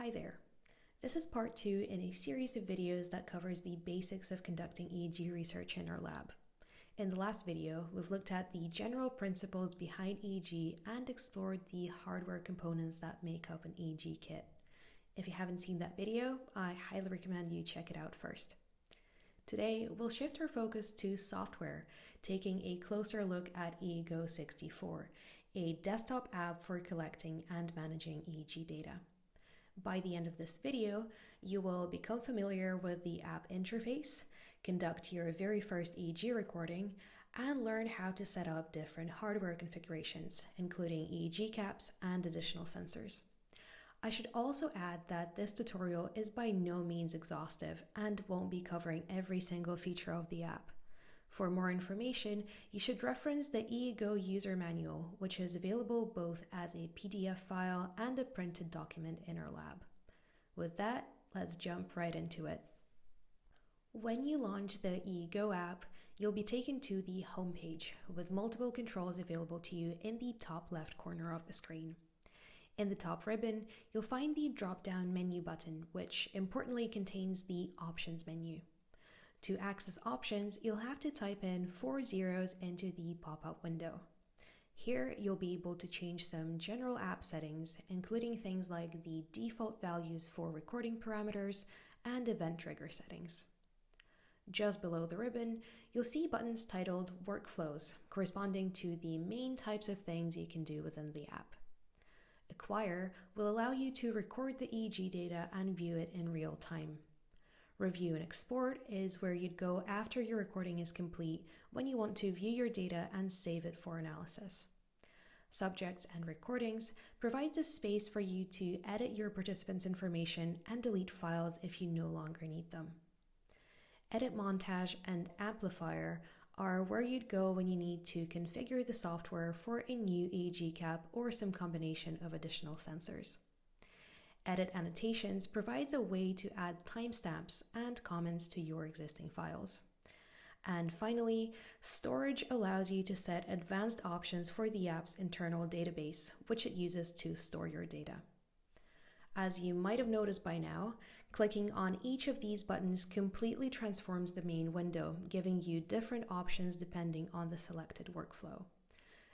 Hi there. This is part 2 in a series of videos that covers the basics of conducting EEG research in our lab. In the last video, we've looked at the general principles behind EEG and explored the hardware components that make up an EEG kit. If you haven't seen that video, I highly recommend you check it out first. Today, we'll shift our focus to software, taking a closer look at EEG 64, a desktop app for collecting and managing EEG data. By the end of this video, you will become familiar with the app interface, conduct your very first EEG recording, and learn how to set up different hardware configurations, including EEG caps and additional sensors. I should also add that this tutorial is by no means exhaustive and won't be covering every single feature of the app. For more information, you should reference the EEG user manual, which is available both as a PDF file and a printed document in our lab. With that, let's jump right into it. When you launch the EEG app, you'll be taken to the homepage with multiple controls available to you in the top left corner of the screen. In the top ribbon, you'll find the drop-down menu button, which importantly contains the Options menu. To access options, you'll have to type in 4 zeros into the pop-up window. Here, you'll be able to change some general app settings, including things like the default values for recording parameters and event trigger settings. Just below the ribbon, you'll see buttons titled Workflows, corresponding to the main types of things you can do within the app. Acquire will allow you to record the EEG data and view it in real time. Review and Export is where you'd go after your recording is complete when you want to view your data and save it for analysis. Subjects and Recordings provides a space for you to edit your participants' information and delete files if you no longer need them. Edit Montage and Amplifier are where you'd go when you need to configure the software for a new EEG cap or some combination of additional sensors. Edit Annotations provides a way to add timestamps and comments to your existing files. And finally, Storage allows you to set advanced options for the app's internal database, which it uses to store your data. As you might have noticed by now, clicking on each of these buttons completely transforms the main window, giving you different options depending on the selected workflow.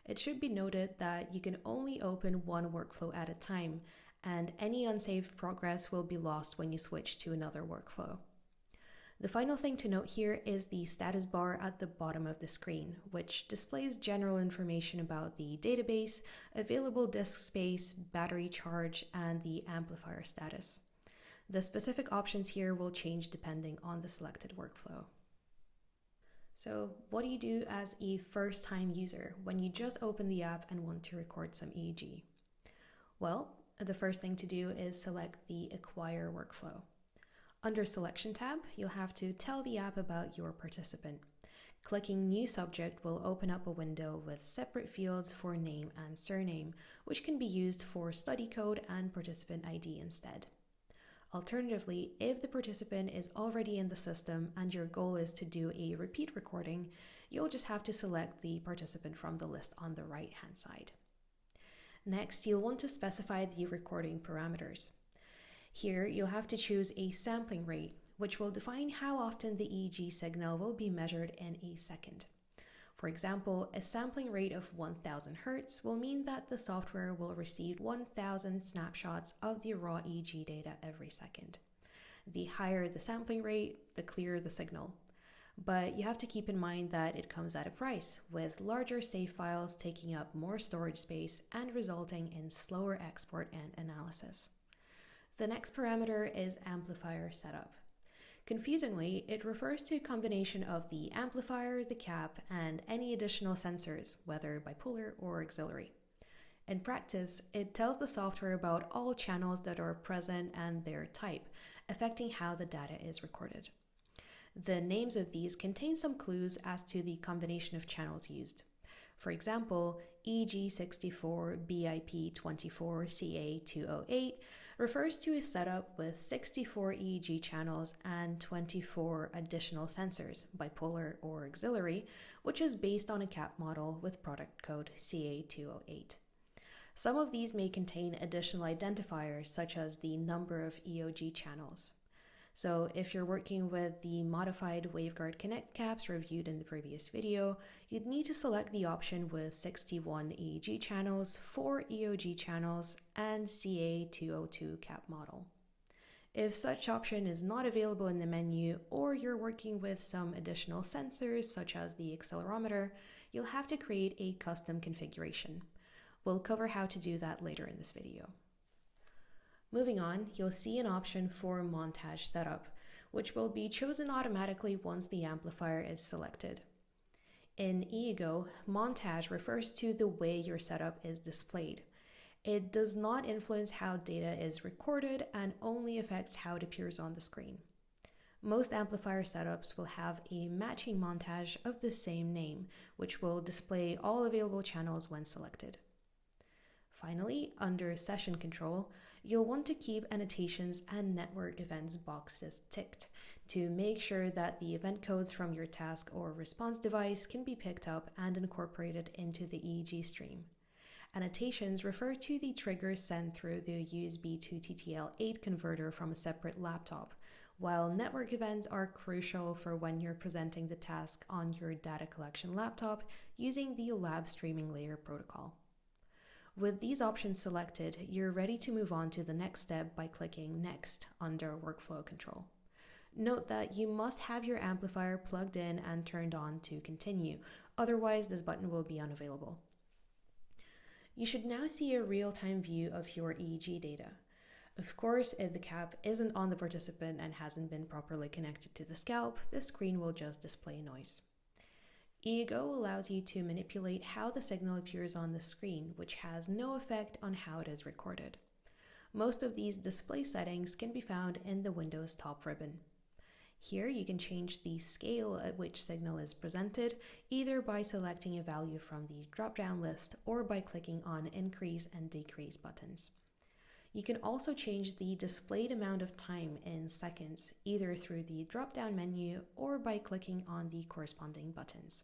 It should be noted that you can only open one workflow at a time, and any unsaved progress will be lost when you switch to another workflow. The final thing to note here is the status bar at the bottom of the screen, which displays general information about the database, available disk space, battery charge, and the amplifier status. The specific options here will change depending on the selected workflow. So, what do you do as a first-time user when you just open the app and want to record some EEG? Well, the first thing to do is select the Acquire workflow. Under Selection tab, you'll have to tell the app about your participant. Clicking New Subject will open up a window with separate fields for name and surname, which can be used for study code and participant ID instead. Alternatively, if the participant is already in the system and your goal is to do a repeat recording, you'll just have to select the participant from the list on the right-hand side. Next, you'll want to specify the recording parameters. Here, you'll have to choose a sampling rate, which will define how often the EEG signal will be measured in a second. For example, a sampling rate of 1000 Hz will mean that the software will receive 1000 snapshots of the raw EEG data every second. The higher the sampling rate, the clearer the signal. But you have to keep in mind that it comes at a price, with larger save files taking up more storage space and resulting in slower export and analysis. The next parameter is amplifier setup. Confusingly, it refers to a combination of the amplifier, the cap, and any additional sensors, whether bipolar or auxiliary. In practice, it tells the software about all channels that are present and their type, affecting how the data is recorded. The names of these contain some clues as to the combination of channels used. For example, EEG 64 BIP 24 CA 208 refers to a setup with 64 EEG channels and 24 additional sensors, bipolar or auxiliary, which is based on a cap model with product code CA 208. Some of these may contain additional identifiers such as the number of EOG channels. So if you're working with the modified waveguard connect caps reviewed in the previous video, you'd need to select the option with 61 EEG channels, 4 EOG channels, and CA202 cap model. If such option is not available in the menu, or you're working with some additional sensors such as the accelerometer, you'll have to create a custom configuration. We'll cover how to do that later in this video. Moving on, you'll see an option for montage setup, which will be chosen automatically once the amplifier is selected. In EEGO, montage refers to the way your setup is displayed. It does not influence how data is recorded and only affects how it appears on the screen. Most amplifier setups will have a matching montage of the same name, which will display all available channels when selected. Finally, under Session Control, you'll want to keep annotations and network events boxes ticked to make sure that the event codes from your task or response device can be picked up and incorporated into the EEG stream. Annotations refer to the triggers sent through the USB to TTL8 converter from a separate laptop, while network events are crucial for when you're presenting the task on your data collection laptop using the lab streaming layer protocol. With these options selected, you're ready to move on to the next step by clicking Next under Workflow Control. Note that you must have your amplifier plugged in and turned on to continue, otherwise this button will be unavailable. You should now see a real-time view of your EEG data. Of course, if the cap isn't on the participant and hasn't been properly connected to the scalp, the screen will just display noise. EEGO allows you to manipulate how the signal appears on the screen, which has no effect on how it is recorded. Most of these display settings can be found in the Windows top ribbon. Here you can change the scale at which signal is presented, either by selecting a value from the drop-down list or by clicking on Increase and Decrease buttons. You can also change the displayed amount of time in seconds, either through the drop-down menu or by clicking on the corresponding buttons.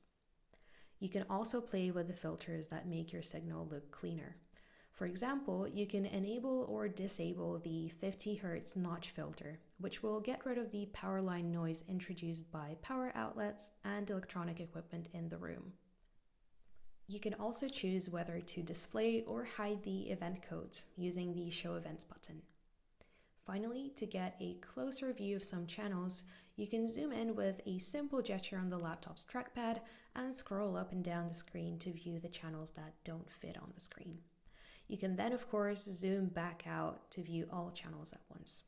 You can also play with the filters that make your signal look cleaner. For example, you can enable or disable the 50 Hz notch filter, which will get rid of the power line noise introduced by power outlets and electronic equipment in the room. You can also choose whether to display or hide the event codes using the Show Events button. Finally, to get a closer view of some channels, you can zoom in with a simple gesture on the laptop's trackpad and scroll up and down the screen to view the channels that don't fit on the screen. You can then, of course, zoom back out to view all channels at once.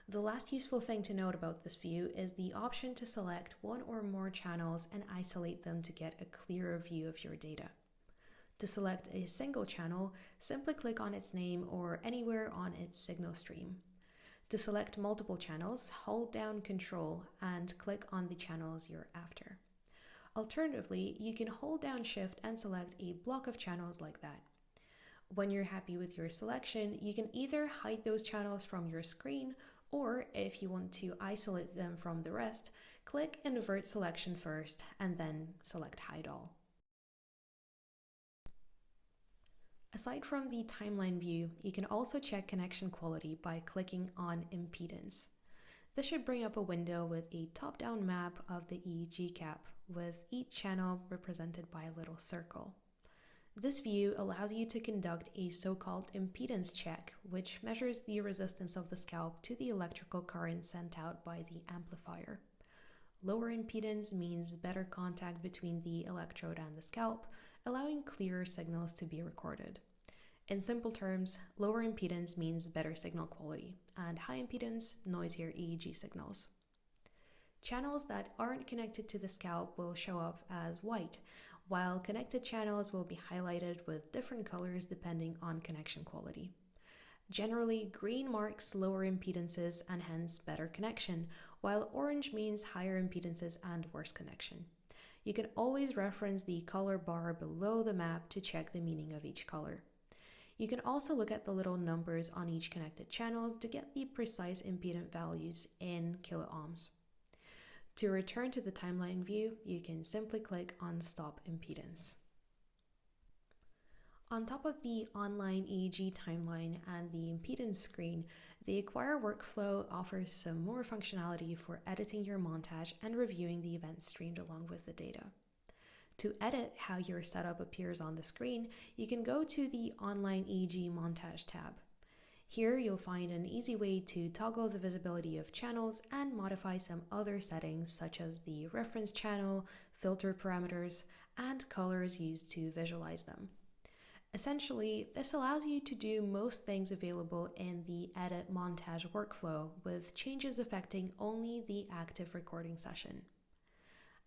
The last useful thing to note about this view is the option to select one or more channels and isolate them to get a clearer view of your data. To select a single channel, simply click on its name or anywhere on its signal stream. To select multiple channels, hold down Control and click on the channels you're after. Alternatively, you can hold down Shift and select a block of channels like that. When you're happy with your selection, you can either hide those channels from your screen, or if you want to isolate them from the rest, click Invert Selection first and then select Hide All. Aside from the timeline view, you can also check connection quality by clicking on Impedance. This should bring up a window with a top-down map of the EEG cap, with each channel represented by a little circle. This view allows you to conduct a so-called impedance check, which measures the resistance of the scalp to the electrical current sent out by the amplifier. Lower impedance means better contact between the electrode and the scalp, allowing clearer signals to be recorded. In simple terms, lower impedance means better signal quality, and high impedance, noisier EEG signals. Channels that aren't connected to the scalp will show up as white, while connected channels will be highlighted with different colors depending on connection quality. Generally, green marks lower impedances and hence better connection, while orange means higher impedances and worse connection. You can always reference the color bar below the map to check the meaning of each color. You can also look at the little numbers on each connected channel to get the precise impedance values in kiloohms. To return to the timeline view, you can simply click on Stop Impedance. On top of the online EEG timeline and the impedance screen, the Acquire workflow offers some more functionality for editing your montage and reviewing the events streamed along with the data. To edit how your setup appears on the screen, you can go to the Online EEG Montage tab. Here you'll find an easy way to toggle the visibility of channels and modify some other settings such as the reference channel, filter parameters, and colors used to visualize them. Essentially, this allows you to do most things available in the edit montage workflow, with changes affecting only the active recording session.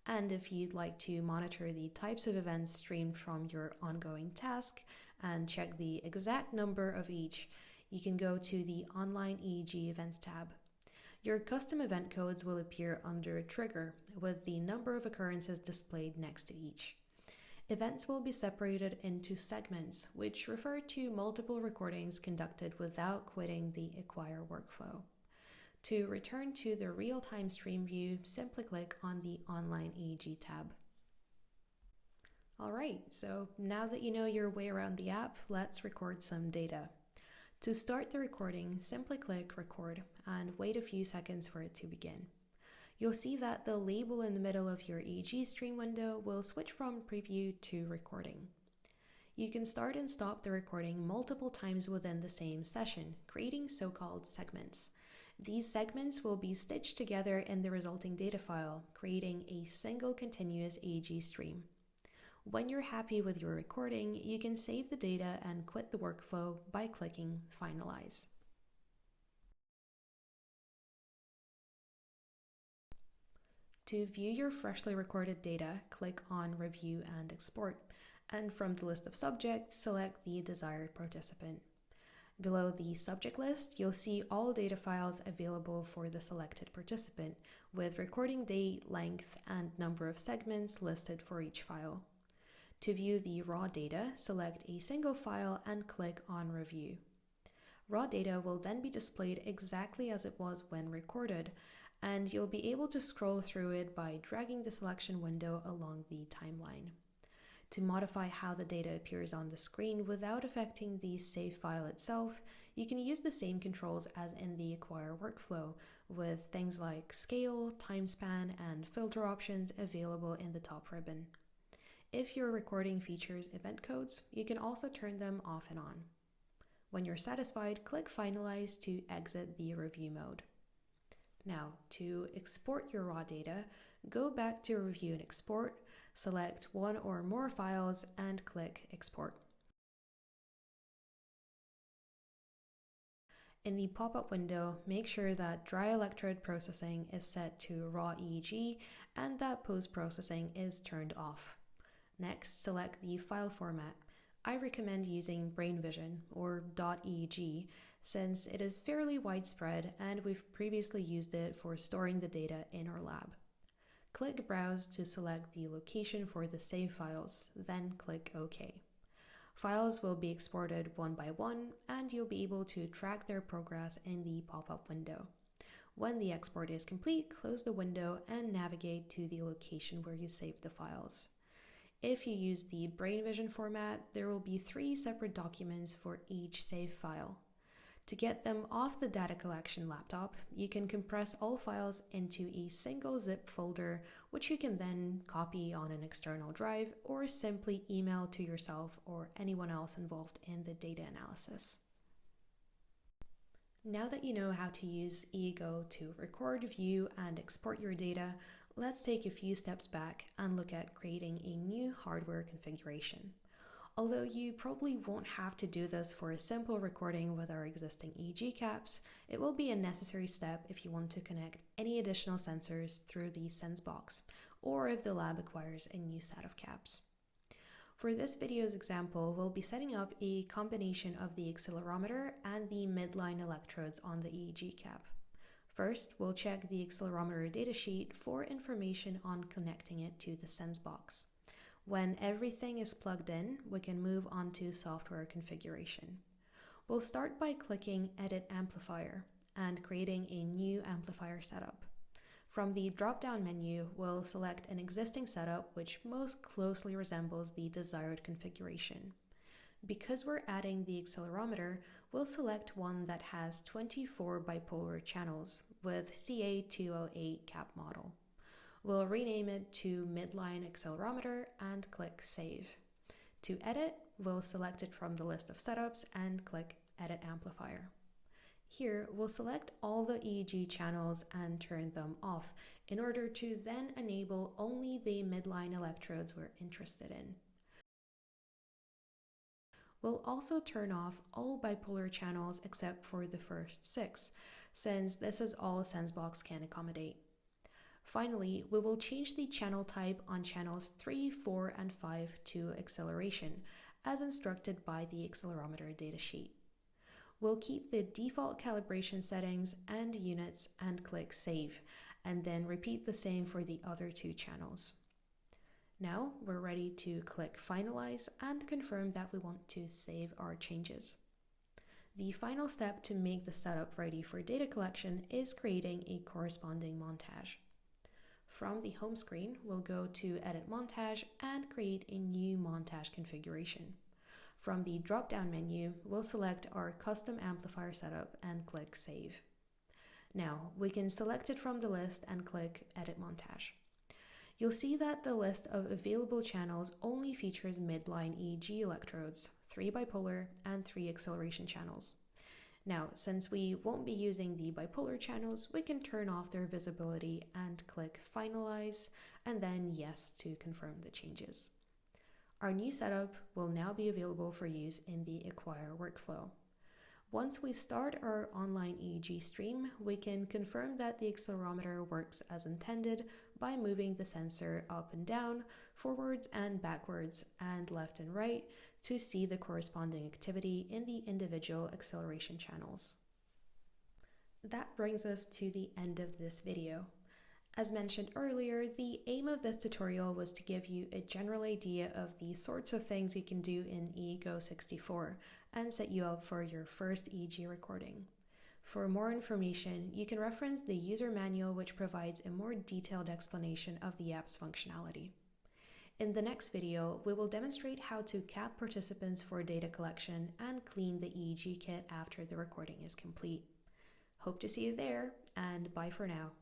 And if you'd like to monitor the types of events streamed from your ongoing task and check the exact number of each, you can go to the Online EEG Events tab. Your custom event codes will appear under Trigger, with the number of occurrences displayed next to each. Events will be separated into segments, which refer to multiple recordings conducted without quitting the Acquire workflow. To return to the real-time stream view, simply click on the Online EEG tab. Alright, so now that you know your way around the app, let's record some data. To start the recording, simply click Record and wait a few seconds for it to begin. You'll see that the label in the middle of your EEG stream window will switch from preview to recording. You can start and stop the recording multiple times within the same session, creating so-called segments. These segments will be stitched together in the resulting data file, creating a single continuous EEG stream. When you're happy with your recording, you can save the data and quit the workflow by clicking Finalize. To view your freshly recorded data, click on Review and Export, and from the list of subjects, select the desired participant. Below the subject list, you'll see all data files available for the selected participant, with recording date, length, and number of segments listed for each file. To view the raw data, select a single file and click on Review. Raw data will then be displayed exactly as it was when recorded, and you'll be able to scroll through it by dragging the selection window along the timeline. To modify how the data appears on the screen without affecting the save file itself, you can use the same controls as in the Acquire workflow, with things like scale, time span, and filter options available in the top ribbon. If your recording features event codes, you can also turn them off and on. When you're satisfied, click Finalize to exit the review mode. Now, to export your raw data, go back to Review and Export, select one or more files, and click Export. In the pop-up window, make sure that Dry Electrode Processing is set to Raw EEG and that Post-Processing is turned off. Next, select the file format. I recommend using Brain Vision, or .eeg, since it is fairly widespread and we've previously used it for storing the data in our lab. Click Browse to select the location for the save files, then click OK. Files will be exported one by one, and you'll be able to track their progress in the pop-up window. When the export is complete, close the window and navigate to the location where you saved the files. If you use the Brain Vision format, there will be 3 separate documents for each save file. To get them off the data collection laptop, you can compress all files into a single zip folder, which you can then copy on an external drive or simply email to yourself or anyone else involved in the data analysis. Now that you know how to use EEGO to record, view, and export your data, let's take a few steps back and look at creating a new hardware configuration. Although you probably won't have to do this for a simple recording with our existing EEG caps, it will be a necessary step if you want to connect any additional sensors through the Sense box, or if the lab acquires a new set of caps. For this video's example, we'll be setting up a combination of the accelerometer and the midline electrodes on the EEG cap. First, we'll check the accelerometer datasheet for information on connecting it to the Sense box. When everything is plugged in, we can move on to software configuration. We'll start by clicking Edit Amplifier and creating a new amplifier setup. From the drop-down menu, we'll select an existing setup which most closely resembles the desired configuration. Because we're adding the accelerometer, we'll select one that has 24 bipolar channels with CA208 cap model. We'll rename it to midline accelerometer and click Save. To edit, we'll select it from the list of setups and click Edit Amplifier. Here, we'll select all the EEG channels and turn them off in order to then enable only the midline electrodes we're interested in. We'll also turn off all bipolar channels except for the first 6, since this is all SenseBox can accommodate. Finally, we will change the channel type on channels 3, 4, and 5 to acceleration, as instructed by the accelerometer datasheet. We'll keep the default calibration settings and units and click Save, and then repeat the same for the other 2 channels. Now we're ready to click Finalize and confirm that we want to save our changes. The final step to make the setup ready for data collection is creating a corresponding montage. From the home screen, we'll go to Edit Montage and create a new montage configuration. From the drop-down menu, we'll select our custom amplifier setup and click Save. Now, we can select it from the list and click Edit Montage. You'll see that the list of available channels only features midline EEG electrodes, 3 bipolar, and 3 acceleration channels. Now, since we won't be using the bipolar channels, we can turn off their visibility and click Finalize, and then Yes to confirm the changes. Our new setup will now be available for use in the Acquire workflow. Once we start our online EEG stream, we can confirm that the accelerometer works as intended by moving the sensor up and down, forwards and backwards, and left and right to see the corresponding activity in the individual acceleration channels. That brings us to the end of this video. As mentioned earlier, the aim of this tutorial was to give you a general idea of the sorts of things you can do in EEGO 64 and set you up for your first EEG recording. For more information, you can reference the user manual, which provides a more detailed explanation of the app's functionality. In the next video, we will demonstrate how to cap participants for data collection and clean the EEG kit after the recording is complete. Hope to see you there, and bye for now.